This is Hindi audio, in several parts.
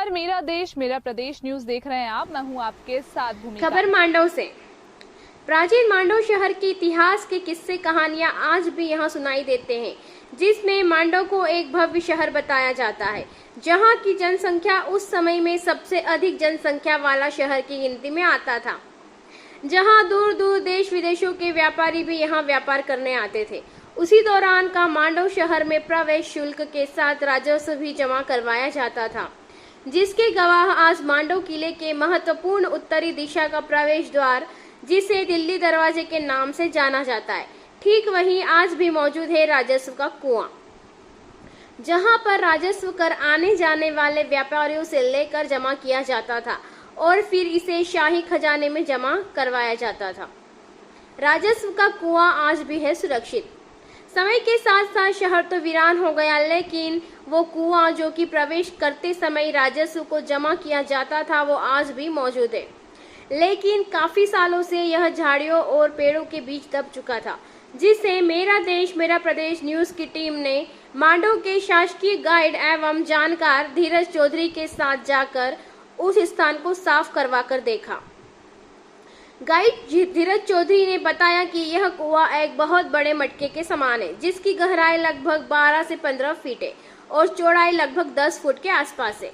नमस्कार, मेरा देश मेरा प्रदेश न्यूज देख रहे हैं आप। मैं हूं आपके साथ भूमिका। खबर मांडव से। प्राचीन मांडव शहर के इतिहास के किस्से कहानियां आज भी यहां सुनाई देते हैं, जिसमें मांडव को एक भव्य शहर बताया जाता है, जहां की जनसंख्या उस समय में सबसे अधिक जनसंख्या वाला शहर की गिनती में आता था, जहां दूर दूर देश विदेशों के व्यापारी भी यहां व्यापार करने आते थे। उसी दौरान का मांडव शहर में प्रवेश शुल्क के साथ राजस्व भी जमा करवाया जाता था, जिसके गवाह आज मांडव किले के महत्वपूर्ण उत्तरी दिशा का प्रवेश द्वार, जिसे दिल्ली दरवाजे के नाम से जाना जाता है, ठीक वहीं आज भी मौजूद है राजस्व का कुआं, जहां पर राजस्व कर आने जाने वाले व्यापारियों से लेकर जमा किया जाता था और फिर इसे शाही खजाने में जमा करवाया जाता था। राजस्व का कुआं आज भी है सुरक्षित। समय के साथ साथ शहर तो वीरान हो गया, लेकिन वो कुआं जो कि प्रवेश करते समय राजस्व को जमा किया जाता था, वो आज भी मौजूद है। लेकिन काफी सालों से यह झाड़ियों और पेड़ों के बीच दब चुका था, जिसे मेरा देश मेरा प्रदेश न्यूज की टीम ने मांडव के शासकीय गाइड एवं जानकार धीरज चौधरी के साथ जाकर उस स्थान को साफ करवा कर देखा। गाइड धीरज चौधरी ने बताया कि यह कुआं एक बहुत बड़े मटके के समान है, जिसकी गहराई लगभग 12 से 15 फीट है और चौड़ाई लगभग 10 फुट के आसपास है।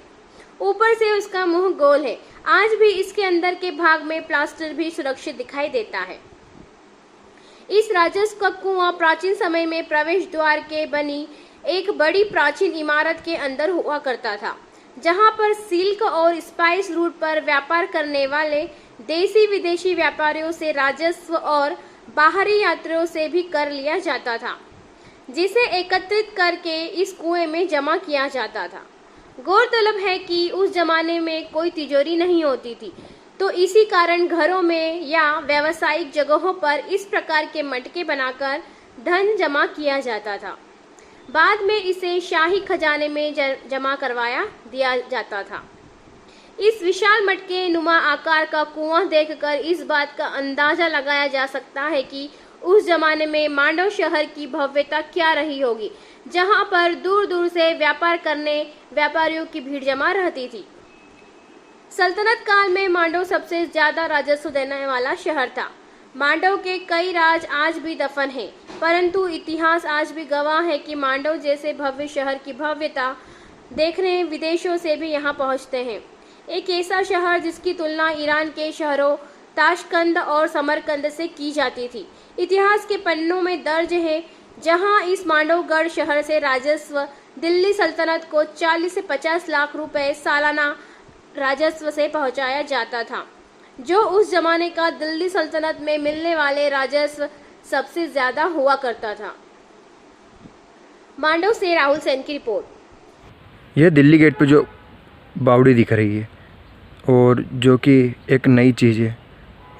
ऊपर से उसका मुंह गोल है। आज भी इसके अंदर के भाग में प्लास्टर भी सुरक्षित दिखाई देता है। इस राजस्व का कुआं प्राचीन समय में प्रवेश द्वार के बनी एक बड़ी प्राचीन इमारत के अंदर हुआ करता था, जहां पर सिल्क और स्पाइस रूट पर व्यापार करने वाले देसी विदेशी व्यापारियों से राजस्व और बाहरी यात्रियों से भी कर लिया जाता था, जिसे एकत्रित करके इस कुएं में जमा किया जाता था। गौरतलब है कि उस जमाने में कोई तिजोरी नहीं होती थी, तो इसी कारण घरों में या व्यावसायिक जगहों पर इस प्रकार के मटके बनाकर धन जमा किया जाता था। बाद में इसे शाही खजाने में जमा करवाया दिया जाता था। इस विशाल मटके नुमा आकार का कुआं देखकर इस बात का अंदाजा लगाया जा सकता है कि उस जमाने में मांडव शहर की भव्यता क्या रही होगी, जहां पर दूर दूर से व्यापार करने व्यापारियों की भीड़ जमा रहती थी। सल्तनत काल में मांडव सबसे ज्यादा राजस्व देने वाला शहर था। मांडव के कई राज आज भी दफन हैं, परंतु इतिहास आज भी गवाह है कि मांडव जैसे भव्य शहर की भव्यता देखने विदेशों से भी यहाँ पहुँचते हैं। एक ऐसा शहर जिसकी तुलना ईरान के शहरों ताशकंद और समरकंद से की जाती थी, इतिहास के पन्नों में दर्ज है, जहां इस मांडवगढ़ शहर से राजस्व दिल्ली सल्तनत को 40 से 50 लाख रुपए सालाना राजस्व से पहुंचाया जाता था, जो उस जमाने का दिल्ली सल्तनत में मिलने वाले राजस्व सबसे ज्यादा हुआ करता था। मांडव से राहुल सेन की रिपोर्ट। यह दिल्ली गेट पे जो बावड़ी दिख रही है और जो कि एक नई चीज़ है,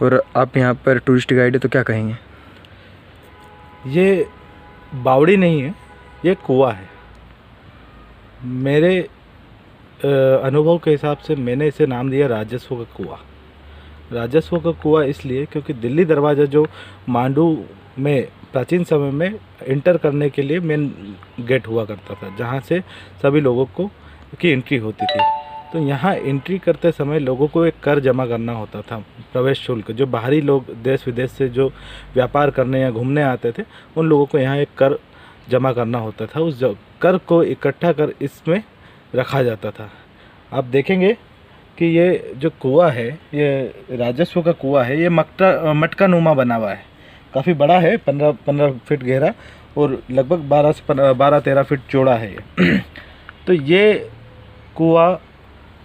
और आप यहाँ पर टूरिस्ट गाइड है, तो क्या कहेंगे? ये बावड़ी नहीं है, ये कुआं है। मेरे अनुभव के हिसाब से मैंने इसे नाम दिया राजस्व का कुआं। राजस्व का कुआं इसलिए क्योंकि दिल्ली दरवाज़ा जो मांडू में प्राचीन समय में इंटर करने के लिए मेन गेट हुआ करता था, जहाँ से सभी लोगों को की एंट्री होती थी। तो यहाँ एंट्री करते समय लोगों को एक कर जमा करना होता था, प्रवेश शुल्क। जो बाहरी लोग देश विदेश से जो व्यापार करने या घूमने आते थे, उन लोगों को यहाँ एक कर जमा करना होता था। उस कर को इकट्ठा कर इसमें रखा जाता था। आप देखेंगे कि ये जो कुआं है, ये राजस्व का कुआं है। ये मटका नुमा बना हुआ है, काफ़ी बड़ा है, 15 फीट गहरा और लगभग 12-13 फीट चौड़ा है ये। तो ये कुआं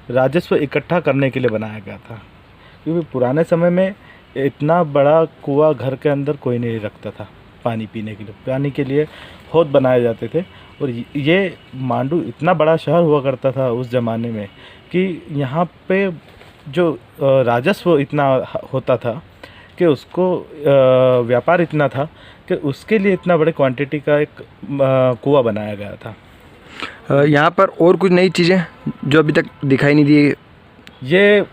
राजस्व इकट्ठा करने के लिए बनाया गया था, क्योंकि पुराने समय में इतना बड़ा कुआं घर के अंदर कोई नहीं रखता था। पानी पीने के लिए, पानी के लिए हौद बनाए जाते थे। और ये मांडू इतना बड़ा शहर हुआ करता था उस ज़माने में कि यहाँ पे जो राजस्व इतना होता था कि उसको व्यापार इतना था कि उसके लिए इतना बड़े क्वांटिटी का एक कुआं बनाया गया था। यहाँ पर और कुछ नई चीज़ें जो अभी तक दिखाई नहीं दी? ये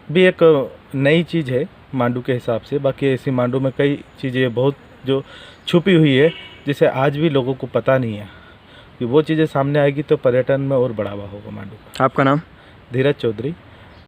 भी एक नई चीज़ है मांडू के हिसाब से। बाकी ऐसी मांडू में कई चीज़ें बहुत जो छुपी हुई है, जिसे आज भी लोगों को पता नहीं है, कि वो चीज़ें सामने आएगी तो पर्यटन में और बढ़ावा होगा मांडू का। आपका नाम? धीरज चौधरी।